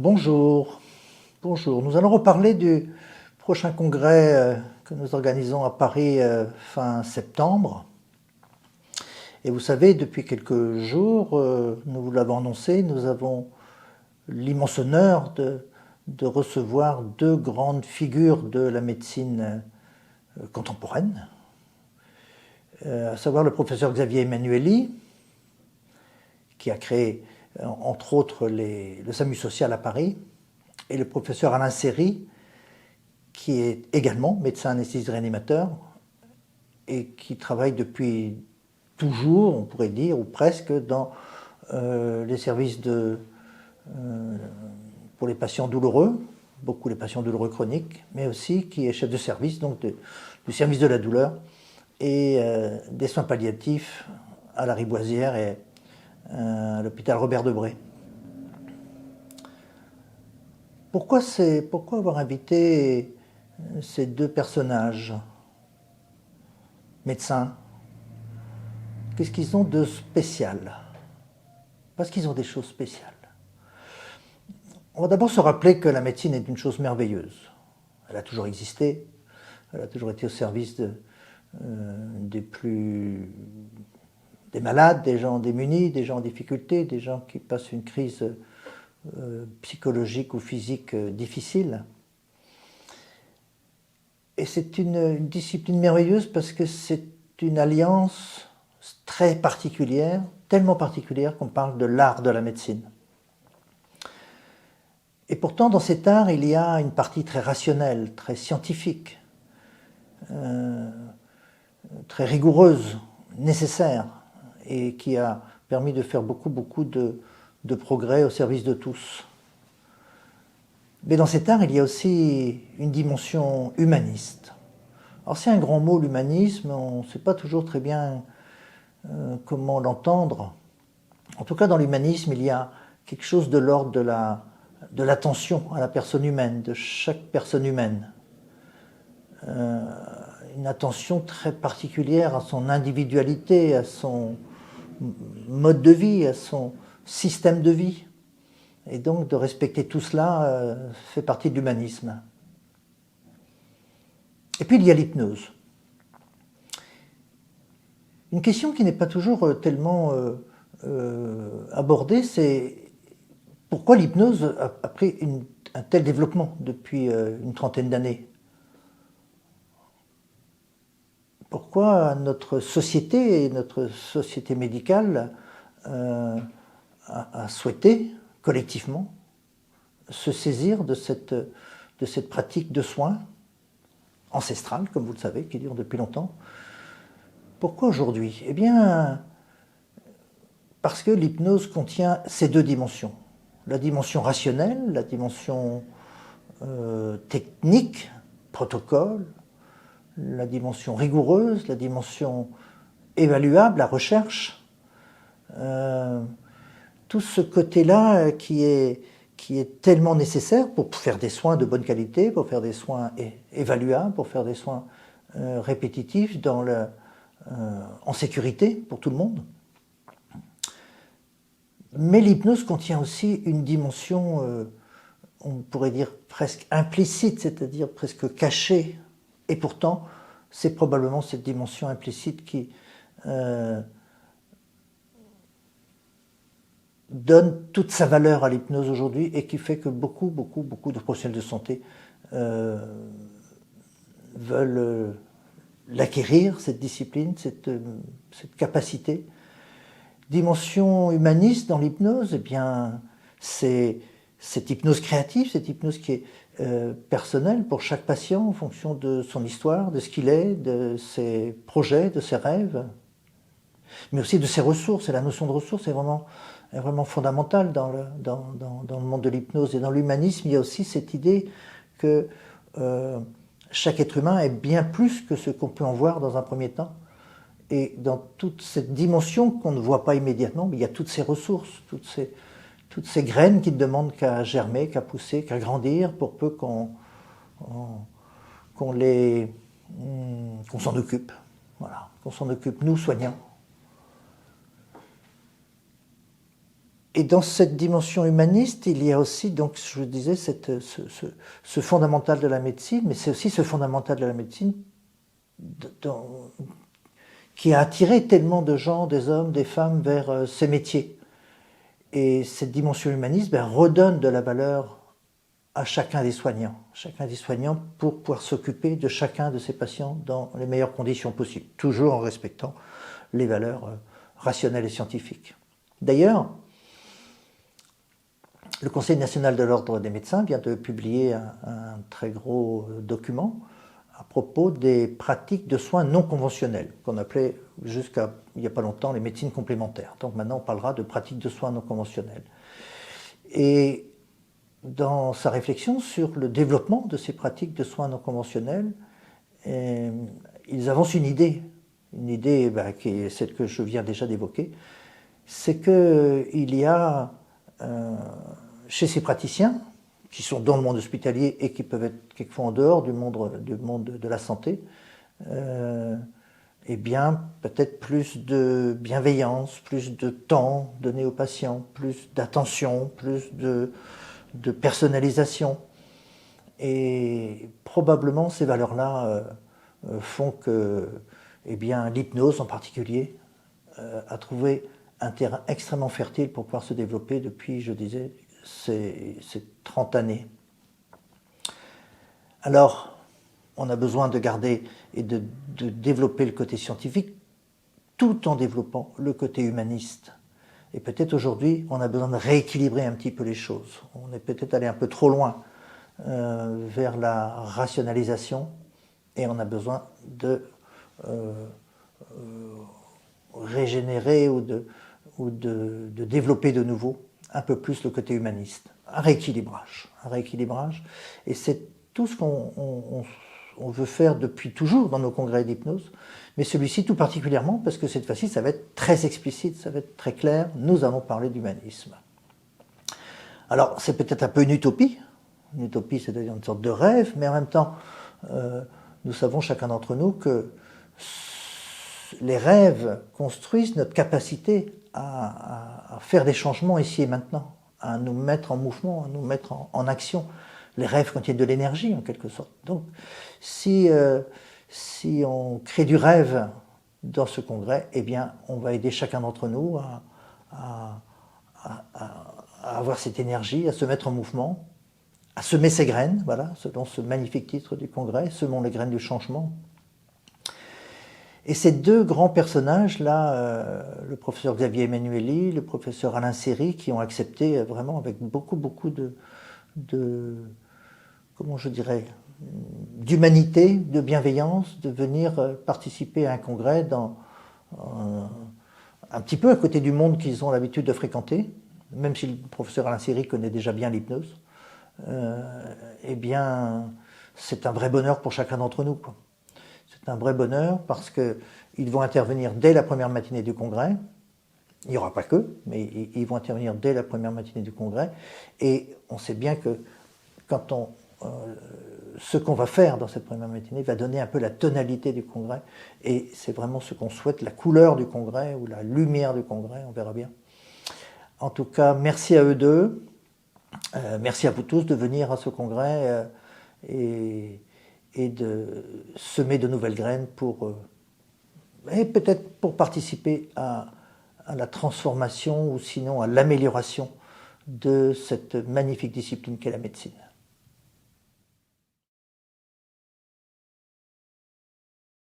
Bonjour, bonjour. Nous allons reparler du prochain congrès que nous organisons à Paris fin septembre. Et vous savez, depuis quelques jours, nous vous l'avons annoncé, nous avons l'immense honneur de recevoir deux grandes figures de la médecine contemporaine, à savoir le professeur Xavier Emmanuelli, qui a créé entre autres le SAMU social à Paris, et le professeur Alain Serry, qui est également médecin anesthésiste réanimateur et qui travaille depuis toujours, on pourrait dire, ou presque, dans les services pour les patients douloureux, beaucoup les patients douloureux chroniques, mais aussi qui est chef de service, donc du service de la douleur et des soins palliatifs à la Riboisière et à l'hôpital Robert Debré. Pourquoi avoir invité ces deux personnages, médecins? Qu'est-ce qu'ils ont de spécial? Parce qu'ils ont des choses spéciales. On va d'abord se rappeler que la médecine est une chose merveilleuse. Elle a toujours existé, elle a toujours été au service des malades, des gens démunis, des gens en difficulté, des gens qui passent une crise psychologique ou physique difficile. Et c'est une discipline merveilleuse parce que c'est une alliance très particulière, tellement particulière qu'on parle de l'art de la médecine. Et pourtant, dans cet art, il y a une partie très rationnelle, très scientifique, très rigoureuse, nécessaire, et qui a permis de faire beaucoup de progrès au service de tous. Mais dans cet art, il y a aussi une dimension humaniste. Alors c'est un grand mot, l'humanisme, on ne sait pas toujours très bien comment l'entendre. En tout cas, dans l'humanisme, il y a quelque chose de l'ordre de l'attention à la personne humaine, de chaque personne humaine. Une attention très particulière à son individualité, à son mode de vie, à son système de vie. Et donc de respecter tout cela fait partie de l'humanisme. Et puis il y a l'hypnose. Une question qui n'est pas toujours tellement abordée, c'est pourquoi l'hypnose a pris un tel développement depuis une trentaine d'années? Pourquoi notre société médicale a souhaité collectivement se saisir de cette pratique de soins ancestrale, comme vous le savez, qui dure depuis longtemps. Pourquoi aujourd'hui? Eh bien, parce que l'hypnose contient ces deux dimensions. La dimension rationnelle, la dimension technique, protocole, la dimension rigoureuse, la dimension évaluable, la recherche. Tout ce côté-là qui est tellement nécessaire pour faire des soins de bonne qualité, pour faire des soins évaluables, pour faire des soins répétitifs en sécurité pour tout le monde. Mais l'hypnose contient aussi une dimension, on pourrait dire presque implicite, c'est-à-dire presque cachée. Et pourtant, c'est probablement cette dimension implicite qui donne toute sa valeur à l'hypnose aujourd'hui et qui fait que beaucoup de professionnels de santé veulent l'acquérir, cette discipline, cette capacité. Dimension humaniste dans l'hypnose, eh bien, c'est cette hypnose créative, cette hypnose qui est personnelle pour chaque patient en fonction de son histoire, de ce qu'il est, de ses projets, de ses rêves, mais aussi de ses ressources. Et la notion de ressources est vraiment fondamentale dans le monde de l'hypnose. Et dans l'humanisme, il y a aussi cette idée que chaque être humain est bien plus que ce qu'on peut en voir dans un premier temps. Et dans toute cette dimension qu'on ne voit pas immédiatement, il y a toutes ces ressources, toutes ces graines qui ne demandent qu'à germer, qu'à pousser, qu'à grandir, pour peu qu'on s'en occupe. Voilà, qu'on s'en occupe, nous, soignants. Et dans cette dimension humaniste, il y a aussi, donc, je vous disais, ce fondamental de la médecine, mais c'est aussi ce fondamental de la médecine qui a attiré tellement de gens, des hommes, des femmes, vers ces métiers. Et cette dimension humaniste redonne de la valeur à chacun des soignants pour pouvoir s'occuper de chacun de ces patients dans les meilleures conditions possibles, toujours en respectant les valeurs rationnelles et scientifiques. D'ailleurs, le Conseil national de l'ordre des médecins vient de publier un très gros document à propos des pratiques de soins non conventionnels, qu'on appelait jusqu'à il n'y a pas longtemps les médecines complémentaires. Donc maintenant on parlera de pratiques de soins non conventionnels. Et dans sa réflexion sur le développement de ces pratiques de soins non conventionnels, ils avancent une idée qui est celle que je viens déjà d'évoquer, c'est qu'il y a chez ces praticiens, qui sont dans le monde hospitalier et qui peuvent être quelquefois en dehors du monde de la santé, eh bien, peut-être plus de bienveillance, plus de temps donné aux patients, plus d'attention, plus de personnalisation. Et probablement ces valeurs-là font que l'hypnose en particulier a trouvé un terrain extrêmement fertile pour pouvoir se développer depuis, je disais, ces 30 années. Alors, on a besoin de garder et de développer le côté scientifique tout en développant le côté humaniste. Et peut-être aujourd'hui, on a besoin de rééquilibrer un petit peu les choses. On est peut-être allé un peu trop loin vers la rationalisation et on a besoin de régénérer ou de développer de nouveau un peu plus le côté humaniste. Un rééquilibrage. Et c'est tout ce qu'on veut faire depuis toujours dans nos congrès d'hypnose, mais celui-ci tout particulièrement parce que cette fois-ci, ça va être très explicite, ça va être très clair. Nous allons parler d'humanisme. Alors, c'est peut-être un peu une utopie, c'est-à-dire une sorte de rêve, mais en même temps, nous savons chacun d'entre nous que les rêves construisent notre capacité à faire des changements ici et maintenant, à nous mettre en mouvement, à nous mettre en action. Les rêves contiennent de l'énergie en quelque sorte. Donc, si on crée du rêve dans ce congrès, eh bien, on va aider chacun d'entre nous à avoir cette énergie, à se mettre en mouvement, à semer ses graines, voilà, selon ce magnifique titre du congrès, semons les graines du changement. Et ces deux grands personnages-là, le professeur Xavier Emmanuelli, le professeur Alain Séry, qui ont accepté vraiment avec beaucoup de comment je dirais, d'humanité, de bienveillance, de venir participer à un congrès un petit peu à côté du monde qu'ils ont l'habitude de fréquenter, même si le professeur Alain Séry connaît déjà bien l'hypnose, eh bien, c'est un vrai bonheur pour chacun d'entre nous, quoi. C'est un vrai bonheur parce qu'ils vont intervenir dès la première matinée du congrès. Il n'y aura pas que, mais ils vont intervenir dès la première matinée du congrès. Et on sait bien que ce qu'on va faire dans cette première matinée va donner un peu la tonalité du congrès. Et c'est vraiment ce qu'on souhaite, la couleur du congrès ou la lumière du congrès, on verra bien. En tout cas, merci à eux deux. Merci à vous tous de venir à ce congrès et de semer de nouvelles graines et peut-être pour participer à la transformation ou sinon à l'amélioration de cette magnifique discipline qu'est la médecine.